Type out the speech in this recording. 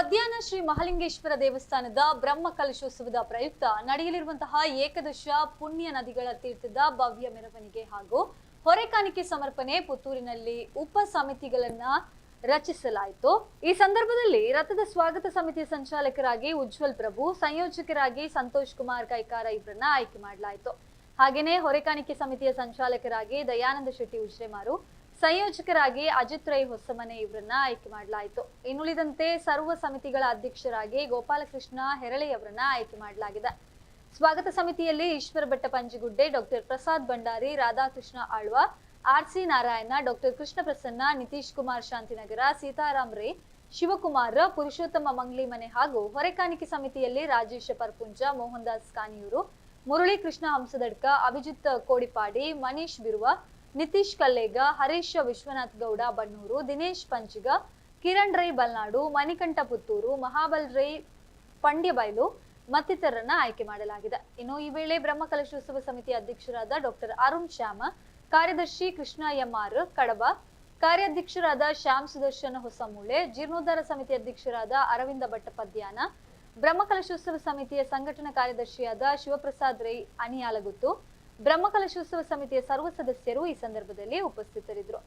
ಮಧ್ಯಾಹ್ನ ಶ್ರೀ ಮಹಾಲಿಂಗೇಶ್ವರ ದೇವಸ್ಥಾನದ ಬ್ರಹ್ಮ ಕಲಶೋತ್ಸವದ ಪ್ರಯುಕ್ತ ನಡೆಯಲಿರುವಂತಹ ಏಕದಶ ಪುಣ್ಯ ನದಿಗಳ ತೀರ್ಥದ ಭವ್ಯ ಮೆರವಣಿಗೆ ಹಾಗೂ ಹೊರೆಕಾಣಿಕೆ ಸಮರ್ಪಣೆ ಪುತ್ತೂರಿನಲ್ಲಿ ಉಪ ಸಮಿತಿಗಳನ್ನ ರಚಿಸಲಾಯಿತು. ಈ ಸಂದರ್ಭದಲ್ಲಿ ರಥದ ಸ್ವಾಗತ ಸಮಿತಿಯ ಸಂಚಾಲಕರಾಗಿ ಉಜ್ವಲ್ ಪ್ರಭು, ಸಂಯೋಜಕರಾಗಿ ಸಂತೋಷ್ ಕುಮಾರ್ ಕೈಕಾರ ಇವರನ್ನ ಆಯ್ಕೆ ಮಾಡಲಾಯಿತು. ಹಾಗೇನೇ ಹೊರೆಕಾಣಿಕೆ ಸಮಿತಿಯ ಸಂಚಾಲಕರಾಗಿ ದಯಾನಂದ ಶೆಟ್ಟಿ ಉಜ್ರೆಮಾರು, ಸಂಯೋಜಕರಾಗಿ ಅಜಿತ್ ರೈ ಹೊಸಮನೆ ಇವರನ್ನ ಆಯ್ಕೆ ಮಾಡಲಾಯಿತು. ಇನ್ನುಳಿದಂತೆ ಸರ್ವ ಸಮಿತಿಗಳ ಅಧ್ಯಕ್ಷರಾಗಿ ಗೋಪಾಲಕೃಷ್ಣ ಹೆರಳೆಯವರನ್ನ ಆಯ್ಕೆ ಮಾಡಲಾಗಿದೆ. ಸ್ವಾಗತ ಸಮಿತಿಯಲ್ಲಿ Eshwara Bhatta Panjigudde, doctor Prasad Bhandari, Radhakrishna Alva, R C Narayana, doctor Krishna Prasanna, Nitish Kumar Shantinagar, Sitaram Rai, Shivakumar, ಪುರುಷೋತ್ತಮ ಮಂಗ್ಲಿಮನೆ ಹಾಗೂ ಹೊರೆಕಾಣಿಕೆ ಸಮಿತಿಯಲ್ಲಿ ರಾಜೇಶ ಪರ್ಪುಂಜ, ಮೋಹನ್ ದಾಸ್ ಕಾನಿಯೂರು, ಮುರಳಿ ಕೃಷ್ಣ ಹಂಸದಡ್ಕ, ಅಭಿಜಿತ್ ಕೋಡಿಪಾಡಿ, ಮನೀಶ್ ಬಿರುವ, ನಿತೀಶ್ ಕಲ್ಲೇಗ, ಹರೀಶ್ ವಿಶ್ವನಾಥ್ ಗೌಡ ಬನ್ನೂರು, ದಿನೇಶ್ ಪಂಚಿಗ, ಕಿರಣ್ ರೈ ಬಲ್ನಾಡು, ಮಣಿಕಂಠ ಪುತ್ತೂರು, ಮಹಾಬಲ್ ರೈ ಪಂಡ್ಯಬೈಲು ಮತ್ತಿತರರನ್ನ ಆಯ್ಕೆ ಮಾಡಲಾಗಿದೆ. ಇನ್ನು ಈ ವೇಳೆ ಬ್ರಹ್ಮ ಕಲಶೋತ್ಸವ ಸಮಿತಿ ಅಧ್ಯಕ್ಷರಾದ ಡಾಕ್ಟರ್ ಅರುಣ್ ಶ್ಯಾಮ, ಕಾರ್ಯದರ್ಶಿ ಕೃಷ್ಣ ಎಂಆರ್ ಕಡಬ, ಕಾರ್ಯಾಧ್ಯಕ್ಷರಾದ ಶ್ಯಾಮ್ ಸುದರ್ಶನ ಹೊಸಮೂಳೆ, ಜೀರ್ಣೋದ್ಧಾರ ಸಮಿತಿ ಅಧ್ಯಕ್ಷರಾದ ಅರವಿಂದ ಭಟ್ಟ ಪದ್ಯಾನ, ಬ್ರಹ್ಮ ಕಲಶೋತ್ಸವ ಸಮಿತಿಯ ಸಂಘಟನಾ ಕಾರ್ಯದರ್ಶಿಯಾದ ಶಿವಪ್ರಸಾದ್ ರೈ ಅಣಿಯಾಲಗುತ್ತು, ಬ್ರಹ್ಮ ಕಲಶೋತ್ಸವ ಸಮಿತಿಯ ಸರ್ವ ಸದಸ್ಯರು ಈ ಸಂದರ್ಭದಲ್ಲಿ ಉಪಸ್ಥಿತರಿದ್ದರು.